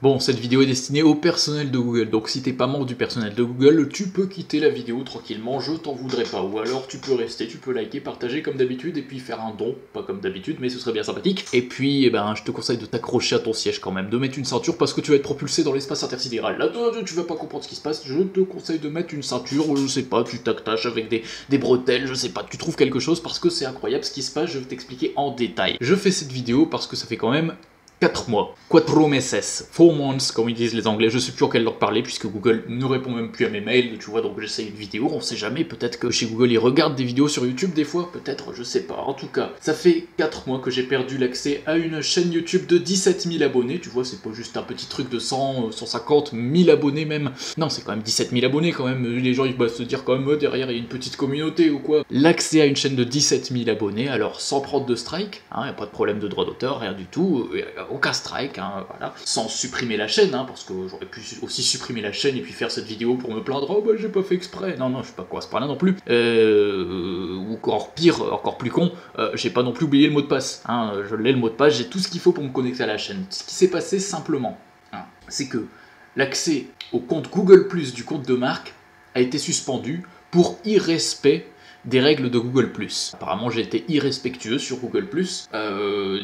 Bon, cette vidéo est destinée au personnel de Google, donc si t'es pas membre du personnel de Google, tu peux quitter la vidéo tranquillement, je t'en voudrais pas. Ou alors tu peux rester, tu peux liker, partager comme d'habitude, et puis faire un don, pas comme d'habitude, mais ce serait bien sympathique. Et puis, eh ben, je te conseille de t'accrocher à ton siège quand même, de mettre une ceinture parce que tu vas être propulsé dans l'espace intersidéral. Là, tu vas pas comprendre ce qui se passe, je te conseille de mettre une ceinture, je sais pas, tu t'attaches avec des bretelles, je sais pas, tu trouves quelque chose parce que c'est incroyable ce qui se passe, je vais t'expliquer en détail. Je fais cette vidéo parce que ça fait quand même 4 mois. 4 meses. 4 months, comme ils disent les anglais. Je sais plus en quelle langue parler, puisque Google ne répond même plus à mes mails, tu vois, donc j'essaye une vidéo, on sait jamais, peut-être que chez Google ils regardent des vidéos sur YouTube des fois, peut-être, je sais pas. En tout cas, ça fait 4 mois que j'ai perdu l'accès à une chaîne YouTube de 17 000 abonnés, tu vois, c'est pas juste un petit truc de 100, 150 000 abonnés même. Non, c'est quand même 17 000 abonnés quand même, les gens ils doivent se dire quand même, derrière il y a une petite communauté ou quoi. L'accès à une chaîne de 17 000 abonnés, alors sans prendre de strike, hein, y a pas de problème de droit d'auteur, rien du tout, aucun strike, hein, voilà, sans supprimer la chaîne, hein, parce que j'aurais pu aussi supprimer la chaîne et puis faire cette vidéo pour me plaindre, oh bah j'ai pas fait exprès, non, je sais pas quoi à ce point-là non plus, ou encore pire, encore plus con, j'ai pas non plus oublié le mot de passe, hein, je l'ai le mot de passe, j'ai tout ce qu'il faut pour me connecter à la chaîne. Ce qui s'est passé simplement, hein, c'est que l'accès au compte Google+, du compte de marque, a été suspendu pour irrespect des règles de Google+. Apparemment j'ai été irrespectueux sur Google+,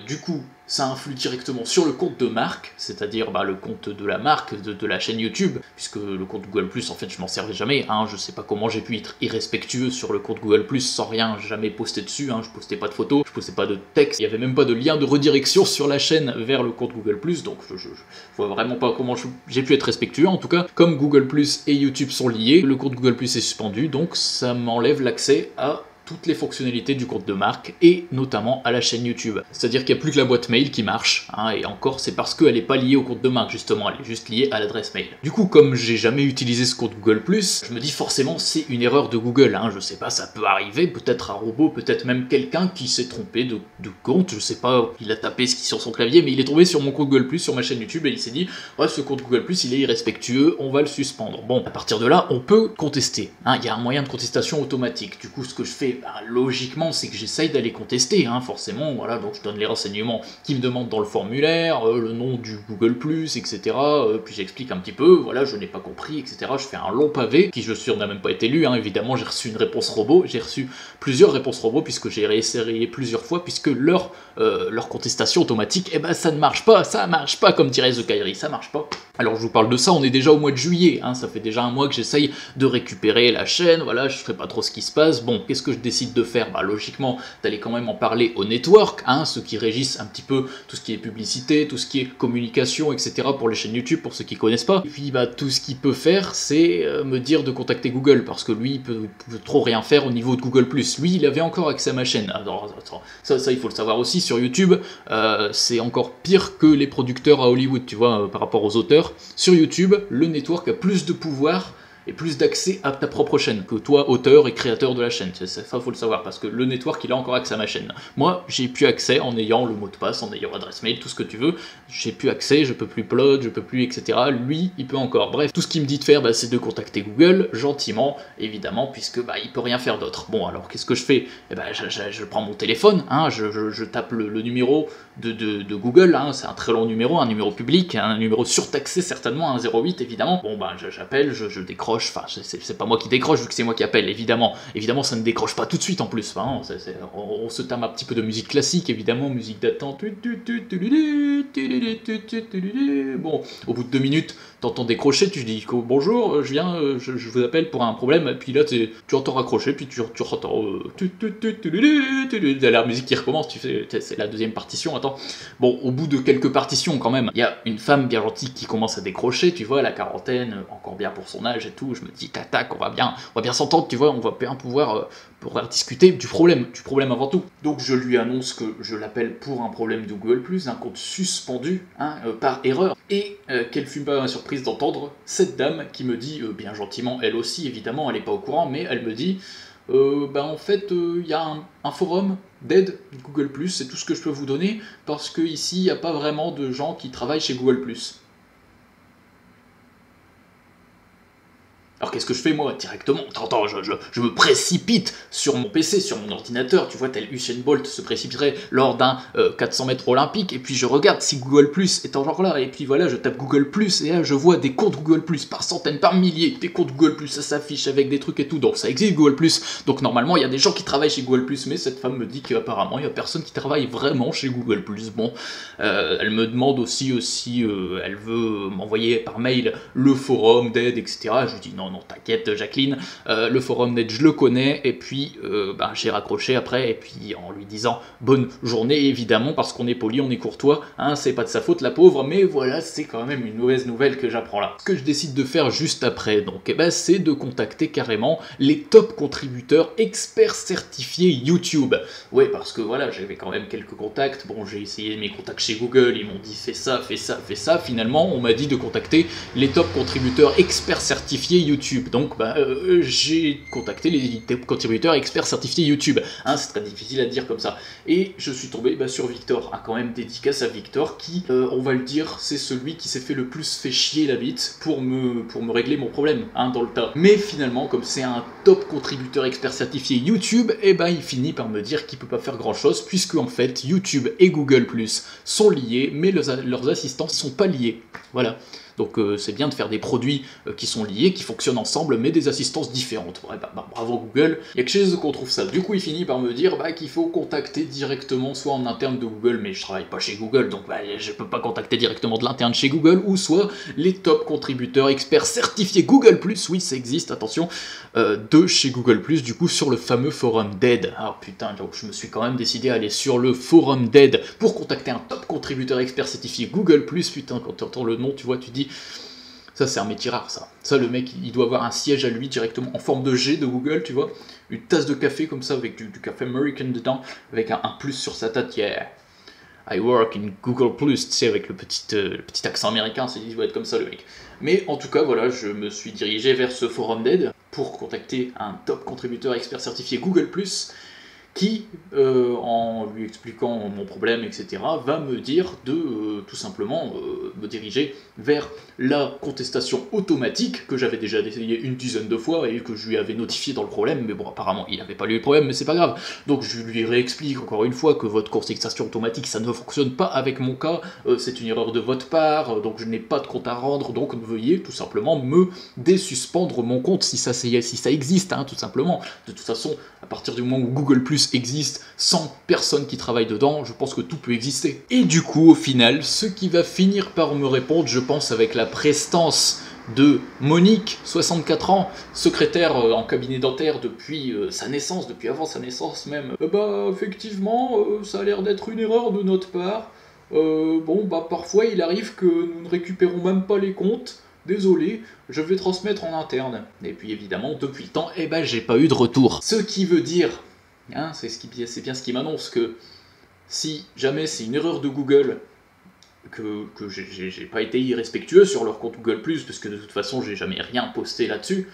du coup ça influe directement sur le compte de marque, c'est-à-dire le compte de la marque, de la chaîne YouTube, puisque le compte Google+, en fait je m'en servais jamais, hein, je sais pas comment j'ai pu être irrespectueux sur le compte Google+, sans rien jamais poster dessus, hein, je postais pas de photos, je postais pas de texte, il y avait même pas de lien de redirection sur la chaîne vers le compte Google+, donc je vois vraiment pas comment j'ai pu être respectueux. En tout cas, comme Google+, et YouTube sont liés, le compte Google+, est suspendu, donc ça m'enlève l'accès à toutes les fonctionnalités du compte de marque et notamment à la chaîne YouTube. C'est-à-dire qu'il n'y a plus que la boîte mail qui marche, hein, et encore c'est parce qu'elle n'est pas liée au compte de marque justement, elle est juste liée à l'adresse mail. Du coup, comme j'ai jamais utilisé ce compte Google+, je me dis forcément c'est une erreur de Google, hein, je sais pas, ça peut arriver, peut-être un robot, peut-être même quelqu'un qui s'est trompé de compte, je sais pas, il a tapé ce qui est sur son clavier, mais il est tombé sur mon compte Google+, sur ma chaîne YouTube, et il s'est dit, ouais, ce compte Google+, il est irrespectueux, on va le suspendre. Bon, à partir de là, on peut contester, hein, il y a un moyen de contestation automatique. Du coup, ce que je fais, logiquement, c'est que j'essaye d'aller contester, hein, forcément, voilà, donc je donne les renseignements qu'ils me demandent dans le formulaire, le nom du Google+, etc., puis j'explique un petit peu, voilà, je n'ai pas compris, etc., je fais un long pavé, qui je suis sûr n'a même pas été lu, hein, évidemment, j'ai reçu une réponse robot, j'ai reçu plusieurs réponses robots, puisque j'ai réessayé plusieurs fois, puisque leur contestation automatique, eh ben ça ne marche pas, comme dirait The Kairi, ça marche pas. Alors je vous parle de ça, on est déjà au mois de juillet, hein, ça fait déjà un mois que j'essaye de récupérer la chaîne, voilà, je sais pas trop ce qui se passe. Bon, qu'est-ce que je décide de faire? Logiquement, d'aller quand même en parler au network, hein, ceux qui régissent un petit peu tout ce qui est publicité, tout ce qui est communication, etc. pour les chaînes YouTube, pour ceux qui connaissent pas. Et puis tout ce qu'il peut faire, c'est me dire de contacter Google, parce que lui, il peut trop rien faire au niveau de Google+. Lui, il avait encore accès à ma chaîne. Alors, ça il faut le savoir aussi, sur YouTube, c'est encore pire que les producteurs à Hollywood, tu vois, par rapport aux auteurs. Sur YouTube, le network a plus de pouvoir et plus d'accès à ta propre chaîne que toi, auteur et créateur de la chaîne. Ça, faut le savoir, parce que le network, il a encore accès à ma chaîne. Moi, j'ai plus accès en ayant le mot de passe, en ayant l'adresse mail, tout ce que tu veux. J'ai plus accès, je peux plus upload, je peux plus, etc. Lui, il peut encore. Bref, tout ce qu'il me dit de faire, c'est de contacter Google, gentiment, évidemment, puisque il peut rien faire d'autre. Bon, alors, qu'est-ce que je fais? Je prends mon téléphone, hein, je tape le numéro de Google, hein, c'est un très long numéro, un numéro public, un numéro surtaxé certainement, un 08 évidemment. Bon j'appelle, je décroche, enfin c'est pas moi qui décroche vu que c'est moi qui appelle, évidemment ça ne décroche pas tout de suite en plus, hein, on se tame un petit peu de musique classique évidemment, musique d'attente, bon au bout de 2 minutes t'entends décrocher, tu dis bonjour, je vous appelle pour un problème, et puis là tu entends raccrocher, puis tu entends la musique qui recommence, tu fais, c'est la deuxième partition. Attends. Bon, au bout de quelques partitions quand même, il y a une femme bien gentille qui commence à décrocher, tu vois, la quarantaine, encore bien pour son âge et tout, je me dis tac, on va bien s'entendre, tu vois, on va bien pouvoir discuter du problème avant tout. Donc je lui annonce que je l'appelle pour un problème de Google+, un compte suspendu, hein, par erreur, et quelle fut pas ma surprise d'entendre cette dame qui me dit, bien gentiment, elle aussi évidemment, elle est pas au courant, mais elle me dit, en fait, il y a un forum d'aide Google+, c'est tout ce que je peux vous donner, parce que ici, il n'y a pas vraiment de gens qui travaillent chez Google+. Alors qu'est-ce que je fais moi directement? Attends, je me précipite sur mon PC, sur mon ordinateur, tu vois, tel Usain Bolt se précipiterait lors d'un 400 mètres olympique, et puis je regarde si Google Plus est encore là, et puis voilà, je tape Google Plus, et là je vois des comptes Google Plus par centaines, par milliers, des comptes Google Plus, ça s'affiche avec des trucs et tout, donc ça existe Google Plus, donc normalement il y a des gens qui travaillent chez Google Plus, mais cette femme me dit qu'apparemment il y a personne qui travaille vraiment chez Google Plus. Bon, elle me demande aussi, elle veut m'envoyer par mail le forum d'aide, etc. Je lui dis non, t'inquiète Jacqueline, le forum d'aide je le connais, et puis j'ai raccroché après, et puis en lui disant bonne journée évidemment, parce qu'on est poli, on est courtois, hein, c'est pas de sa faute la pauvre, mais voilà, c'est quand même une mauvaise nouvelle que j'apprends là. Ce que je décide de faire juste après, donc, c'est de contacter carrément les top contributeurs experts certifiés YouTube. Ouais, parce que voilà, j'avais quand même quelques contacts, bon, j'ai essayé mes contacts chez Google, ils m'ont dit fais ça, finalement on m'a dit de contacter les top contributeurs experts certifiés YouTube, donc j'ai contacté les top contributeurs experts certifiés YouTube, hein, c'est très difficile à dire comme ça, et je suis tombé sur Victor, hein, quand même dédicace à Victor, qui, on va le dire, c'est celui qui s'est fait le plus fait chier la bite pour me régler mon problème, hein, dans le tas. Mais finalement, comme c'est un top contributeur expert certifié YouTube, il finit par me dire qu'il peut pas faire grand chose, puisque en fait YouTube et Google Plus sont liés, mais leurs assistants sont pas liés. Voilà. Donc c'est bien de faire des produits qui sont liés, qui fonctionnent ensemble, mais des assistances différentes. Ouais, bravo Google, il n'y a que chez eux qu'on trouve ça. Du coup il finit par me dire qu'il faut contacter directement, soit en interne de Google, mais je travaille pas chez Google, donc je peux pas contacter directement de l'interne chez Google, ou soit les top contributeurs experts certifiés Google+, oui ça existe, attention, de chez Google+, du coup sur le fameux forum d'aide. Ah putain, donc je me suis quand même décidé à aller sur le forum d'aide pour contacter un top contributeur expert certifié Google+, putain, quand tu entends le nom, tu vois, tu dis ça c'est un métier rare ça. Ça le mec il doit avoir un siège à lui directement en forme de G de Google, tu vois. Une tasse de café comme ça avec du café American dedans, avec un plus sur sa tête, yeah. I work in Google Plus, tu sais, avec le petit accent américain, il doit être comme ça le mec. Mais en tout cas voilà, je me suis dirigé vers ce forum d'aide pour contacter un top contributeur expert certifié Google Plus, qui, en lui expliquant mon problème, etc., va me dire de tout simplement me diriger vers la contestation automatique que j'avais déjà essayé une dizaine de fois et que je lui avais notifié dans le problème, mais bon, apparemment, il n'avait pas lu le problème, mais c'est pas grave. Donc je lui réexplique encore une fois que votre contestation automatique, ça ne fonctionne pas avec mon cas, c'est une erreur de votre part, donc je n'ai pas de compte à rendre, donc veuillez tout simplement me désuspendre mon compte si ça existe, hein, tout simplement. De toute façon, à partir du moment où Google Plus existe sans personne qui travaille dedans, je pense que tout peut exister. Et du coup, au final, ce qui va finir par me répondre, je pense avec la prestance de Monique, 64 ans, secrétaire en cabinet dentaire depuis sa naissance, depuis avant sa naissance même. Effectivement, ça a l'air d'être une erreur de notre part. Parfois il arrive que nous ne récupérons même pas les comptes. Désolé, je vais transmettre en interne. Et puis évidemment, depuis le temps, j'ai pas eu de retour. Ce qui veut dire, hein, c'est bien ce qui m'annonce que si jamais c'est une erreur de Google, que j'ai pas été irrespectueux sur leur compte Google+, parce que de toute façon j'ai jamais rien posté là-dessus,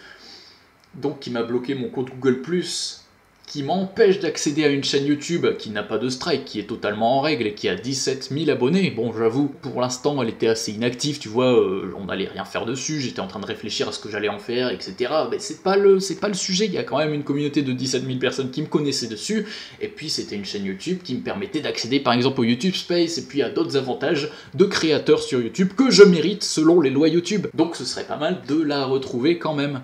donc qui m'a bloqué mon compte Google+, qui m'empêche d'accéder à une chaîne YouTube qui n'a pas de strike, qui est totalement en règle et qui a 17 000 abonnés. Bon, j'avoue, pour l'instant, elle était assez inactive, tu vois, on n'allait rien faire dessus, j'étais en train de réfléchir à ce que j'allais en faire, etc. Mais c'est pas le sujet, il y a quand même une communauté de 17 000 personnes qui me connaissaient dessus, et puis c'était une chaîne YouTube qui me permettait d'accéder par exemple au YouTube Space, et puis à d'autres avantages de créateurs sur YouTube que je mérite selon les lois YouTube. Donc ce serait pas mal de la retrouver quand même.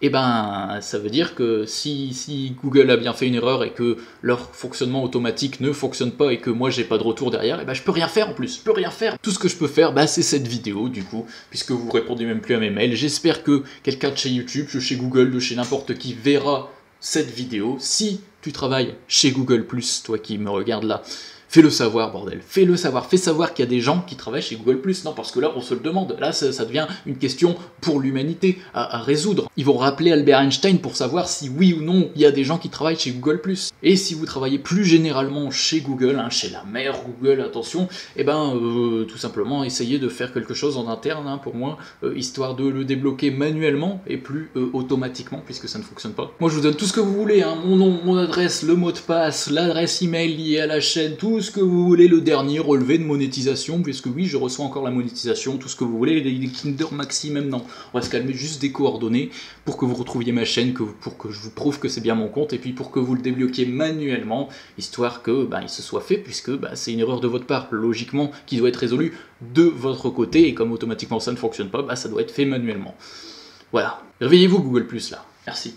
Ça veut dire que si Google a bien fait une erreur et que leur fonctionnement automatique ne fonctionne pas et que moi j'ai pas de retour derrière, je peux rien faire en plus, je peux rien faire. Tout ce que je peux faire, c'est cette vidéo du coup, puisque vous répondez même plus à mes mails. J'espère que quelqu'un de chez YouTube, de chez Google, de chez n'importe qui verra cette vidéo. Si tu travailles chez Google+, toi qui me regardes là, fais-le savoir, bordel, fais-le savoir, fais savoir qu'il y a des gens qui travaillent chez Google+, non, parce que là, on se le demande, là, ça devient une question pour l'humanité à résoudre. Ils vont rappeler Albert Einstein pour savoir si oui ou non, il y a des gens qui travaillent chez Google+. Et si vous travaillez plus généralement chez Google, hein, chez la mère Google, attention, tout simplement, essayez de faire quelque chose en interne, hein, pour moi, histoire de le débloquer manuellement et plus automatiquement, puisque ça ne fonctionne pas. Moi, je vous donne tout ce que vous voulez, hein, mon nom, mon adresse, le mot de passe, l'adresse email liée à la chaîne, tout ce que vous voulez, le dernier relevé de monétisation, puisque oui, je reçois encore la monétisation, tout ce que vous voulez, les Kinder Maxi même, non. On va se calmer, juste des coordonnées pour que vous retrouviez ma chaîne, pour que je vous prouve que c'est bien mon compte, et puis pour que vous le débloquiez manuellement, histoire que il se soit fait, puisque c'est une erreur de votre part, logiquement, qui doit être résolue de votre côté, et comme automatiquement ça ne fonctionne pas, ça doit être fait manuellement. Voilà. Réveillez-vous Google+, là. Merci.